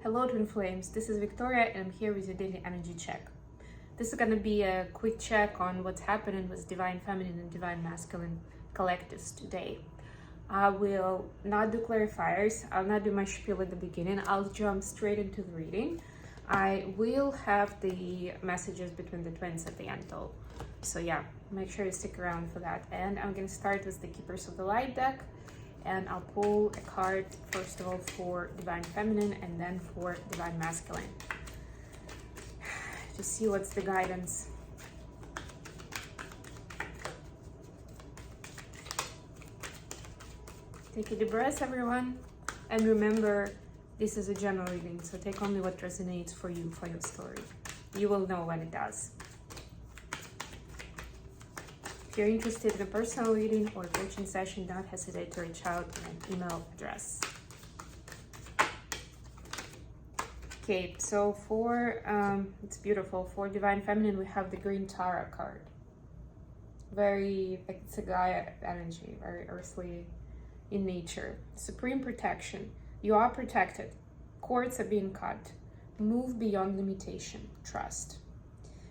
Hello Twin Flames, this is Victoria and I'm here with your daily energy check. This is going to be a quick check on what's happening with Divine Feminine and Divine Masculine collectives today. I will not do clarifiers, I'll not do my spiel at the beginning, I'll jump straight into the reading. I will have the messages between the twins at the end though. So yeah, make sure you stick around for that. And I'm going to start with the Keepers of the Light deck. And I'll pull a card, first of all, for Divine Feminine and then for Divine Masculine. To see what's the guidance. Take a deep breath, everyone. And remember, this is a general reading, so take only what resonates for you, for your story. You will know when it does. If you're interested in a personal reading or a coaching session, don't hesitate to reach out to my email address. Okay, so for, it's beautiful, for Divine Feminine, we have the Green Tarot card. Very, like it's a Gaia energy, very earthly in nature. Supreme protection. You are protected. Cords are being cut. Move beyond limitation. Trust.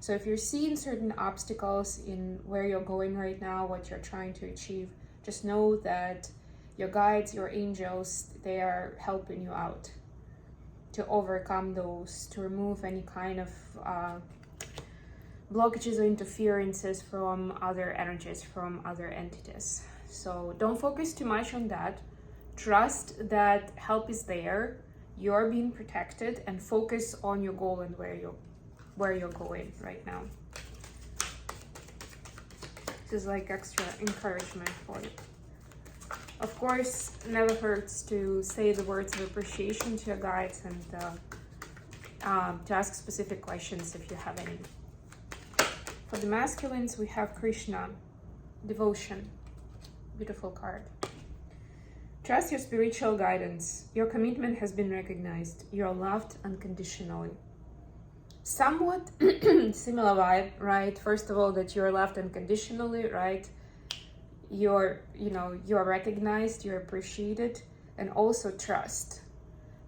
So if you're seeing certain obstacles in where you're going right now, what you're trying to achieve, just know that your guides, your angels, they are helping you out to overcome those, to remove any kind of blockages or interferences from other energies, from other entities. So don't focus too much on that. Trust that help is there, you're being protected, and focus on your goal and where you're going right now. This is like extra encouragement for you. Of course, never hurts to say the words of appreciation to your guides and to ask specific questions if you have any. For the masculines, we have Krishna, devotion, beautiful card. Trust your spiritual guidance. Your commitment has been recognized. You are loved unconditionally. Somewhat similar vibe, right? First of all, that you're loved unconditionally, right? You're recognized, you're appreciated, and also trust.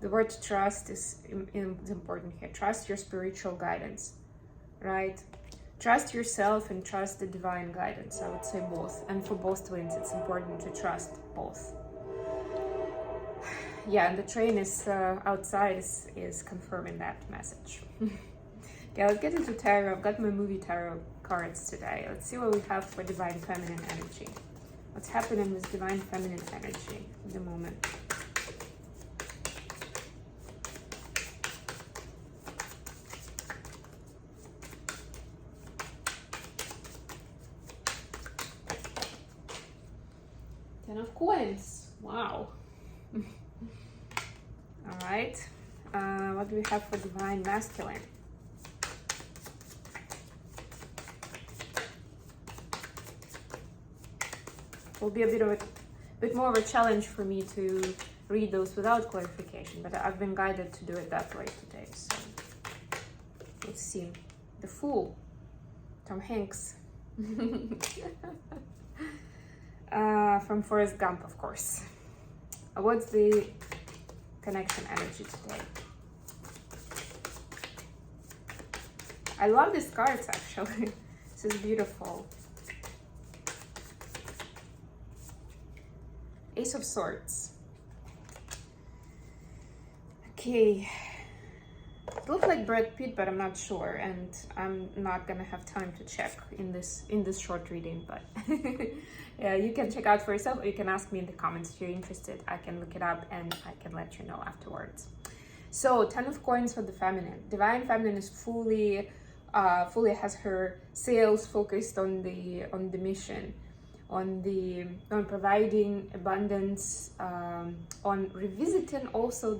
The word trust is important here. Trust your spiritual guidance, right? Trust yourself and trust the divine guidance. I would say both. And for both twins, it's important to trust both. Yeah, and the train is outside is confirming that message. Okay, let's get into tarot. I've got my movie tarot cards today. Let's see what we have for Divine Feminine energy. What's happening with Divine Feminine energy at the moment? Ten of Coins. Wow. All right. What do we have for Divine Masculine? Will be a bit more of a challenge for me to read those without clarification, but I've been guided to do it that way today. So let's see. The Fool, Tom Hanks, from Forrest Gump, of course. What's the connection energy today? I love these cards actually. This is beautiful. Ace of Swords. Okay. It looks like Brad Pitt, but I'm not sure, and I'm not gonna have time to check in this short reading, but yeah, you can check out for yourself, or you can ask me in the comments if you're interested. I can look it up and I can let you know afterwards. So, Ten of Coins for the feminine. Divine Feminine is fully has her sails focused on the mission, on providing abundance, on revisiting also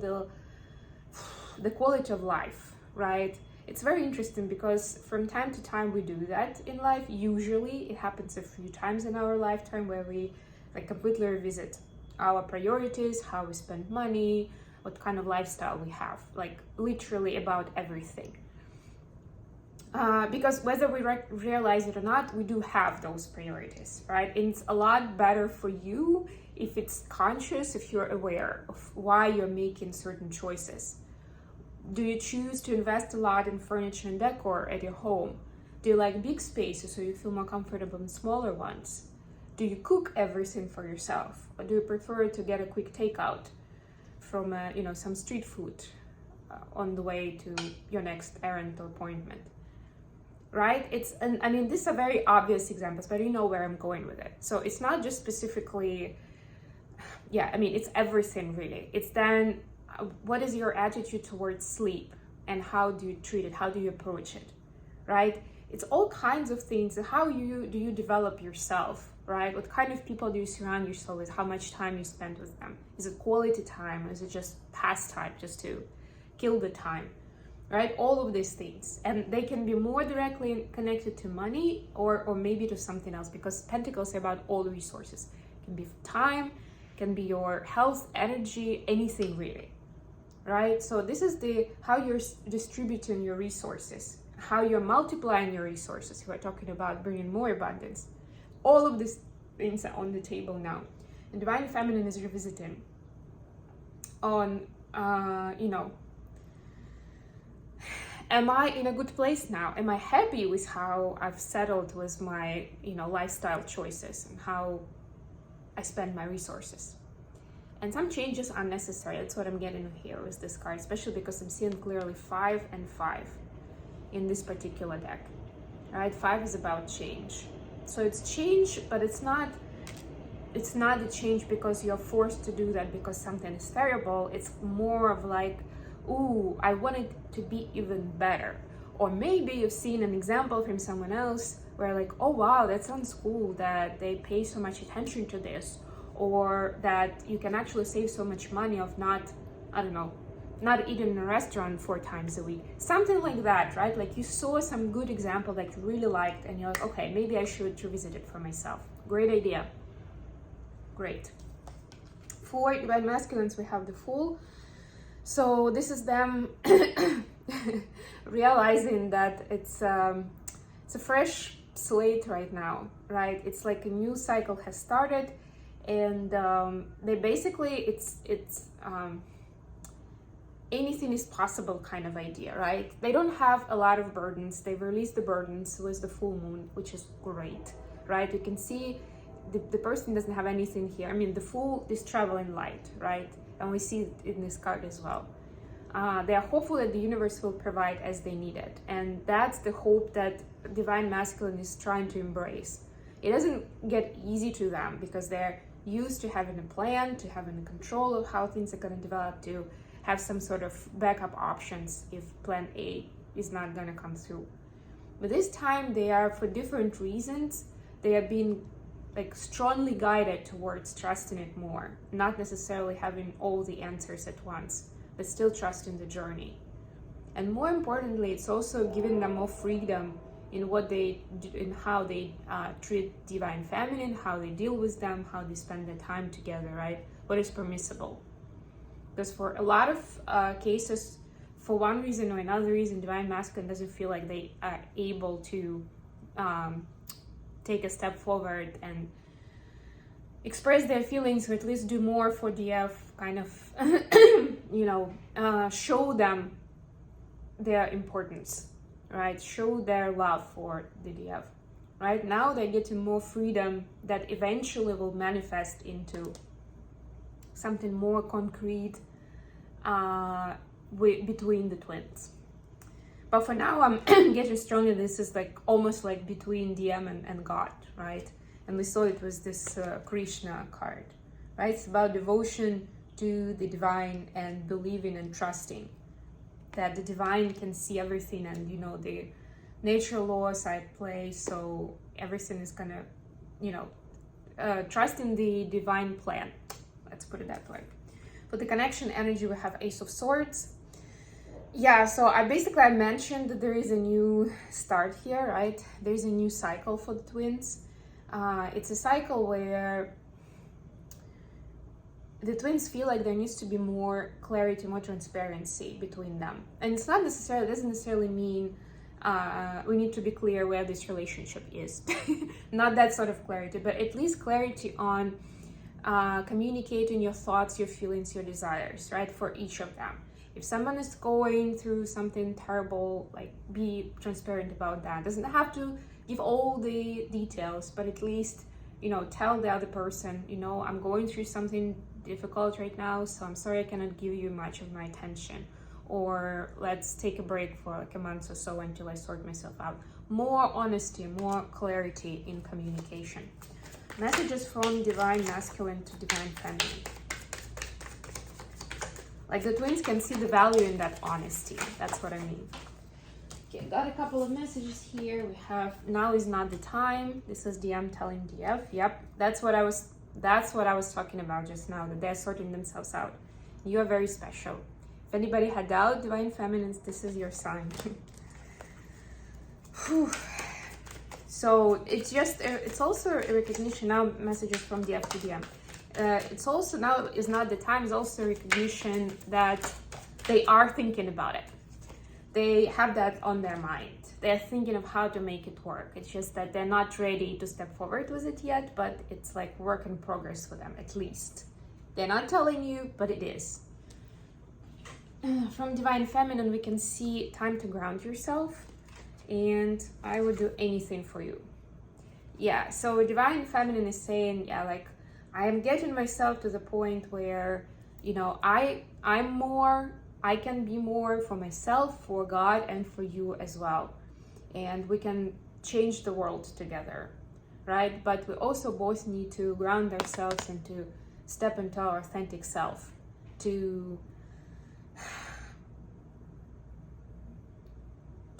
the quality of life, right? It's very interesting because from time to time we do that in life. Usually it happens a few times in our lifetime where we like completely revisit our priorities, how we spend money, what kind of lifestyle we have, like literally about everything. Because whether we realize it or not, we do have those priorities, right? And it's a lot better for you if it's conscious, if you're aware of why you're making certain choices, Do you choose to invest a lot in furniture and decor at your home? Do you like big spaces so you feel more comfortable in smaller ones? Do you cook everything for yourself? Or do you prefer to get a quick takeout from some street food on the way to your next errand or appointment? Right? These are very obvious examples, but you know where I'm going with it. So it's not just specifically, it's everything really. It's then what is your attitude towards sleep and how do you treat it? How do you approach it? Right? It's all kinds of things. How do you develop yourself? Right? What kind of people do you surround yourself with? How much time you spend with them? Is it quality time? Is it just pastime, just to kill the time? Right? All of these things. And they can be more directly connected to money or maybe to something else, because Pentacles are about all resources. It can be time, can be your health, energy, anything really. Right? So this is how you're distributing your resources, how you're multiplying your resources. We're talking about bringing more abundance. All of these things are on the table now. And Divine Feminine is revisiting on, am I in a good place now? Am I happy with how I've settled with my, lifestyle choices and how I spend my resources? And some changes are necessary. That's what I'm getting here with this card, especially because I'm seeing clearly 5 and 5 in this particular deck. Right? 5 is about change. So it's change, but it's not a change because you're forced to do that because something is terrible. It's more of like, ooh, I want it to be even better. Or maybe you've seen an example from someone else where like, oh wow, that sounds cool that they pay so much attention to this, or that you can actually save so much money of not eating in a restaurant 4 times a week. Something like that, right? Like you saw some good example that you really liked and you're like, okay, maybe I should revisit it for myself. Great idea. Great. For Divine Masculines, we have the Fool. So this is them realizing that it's a fresh slate right now, right? It's like a new cycle has started, and they basically it's anything is possible kind of idea, right? They don't have a lot of burdens. They've released the burdens with the full moon, which is great, right? You can see the person doesn't have anything here. I mean, the Fool is traveling light, right? And we see it in this card as well. They are hopeful that the universe will provide as they need it. And that's the hope that Divine Masculine is trying to embrace. It doesn't get easy to them because they're used to having a plan, to having control of how things are going to develop, to have some sort of backup options if plan A is not going to come through. But this time they are, for different reasons, they are being like strongly guided towards trusting it more, not necessarily having all the answers at once, but still trusting the journey. And more importantly, it's also giving them more freedom in what they do, in how they treat Divine Feminine, how they deal with them, how they spend their time together, right? What is permissible. Because for a lot of cases, for one reason or another reason, Divine Masculine doesn't feel like they are able to take a step forward and express their feelings, or at least do more for DF, kind of, show them their importance, right? Show their love for the DF. Right now they're getting more freedom that eventually will manifest into something more concrete between the twins. But for now, I'm getting stronger. This is like almost like between DM and God, right? And we saw it was this Krishna card, right? It's about devotion to the divine and believing and trusting that the divine can see everything, and the nature laws are at play, so everything is gonna, trust in the divine plan. Let's put it that way. For the connection energy, we have Ace of Swords. Yeah, so I mentioned that there is a new start here, right? There's a new cycle for the twins. It's a cycle where the twins feel like there needs to be more clarity, more transparency between them. And it's not necessarily, doesn't necessarily mean we need to be clear where this relationship is. Not that sort of clarity, but at least clarity on communicating your thoughts, your feelings, your desires, right? For each of them. If someone is going through something terrible, like be transparent about that. Doesn't have to give all the details, but at least, you know, tell the other person, you know, I'm going through something difficult right now, so I'm sorry I cannot give you much of my attention, or let's take a break for like a month or so until I sort myself out. More honesty, more clarity in communication. Messages from divine masculine to divine feminine. Like the twins can see the value in that honesty. That's what I mean. Okay, got a couple of messages here. We have, now is not the time. This is DM telling DF. Yep, that's what I was talking about just now, that they're sorting themselves out. You are very special. If anybody had doubt, divine feminines, this is your sign. So it's just, it's also a recognition now, messages from DF to DM. It's also, now is not the time, it's also recognition that they are thinking about it. They have that on their mind. They're thinking of how to make it work. It's just that they're not ready to step forward with it yet, but it's like work in progress for them, at least. They're not telling you, but it is. From divine feminine, we can see time to ground yourself, and I would do anything for you. Yeah, so divine feminine is saying, yeah, like, I am getting myself to the point where, you know, I'm more, I can be more for myself, for God, and for you as well. And we can change the world together, right? But we also both need to ground ourselves and to step into our authentic self, to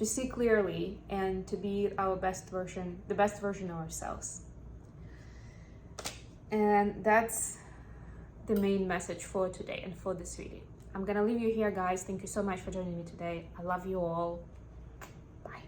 see clearly and to be our best version, the best version of ourselves. And that's the main message for today and for this video. I'm gonna leave you here, guys. Thank you so much for joining me today. I love you all. Bye.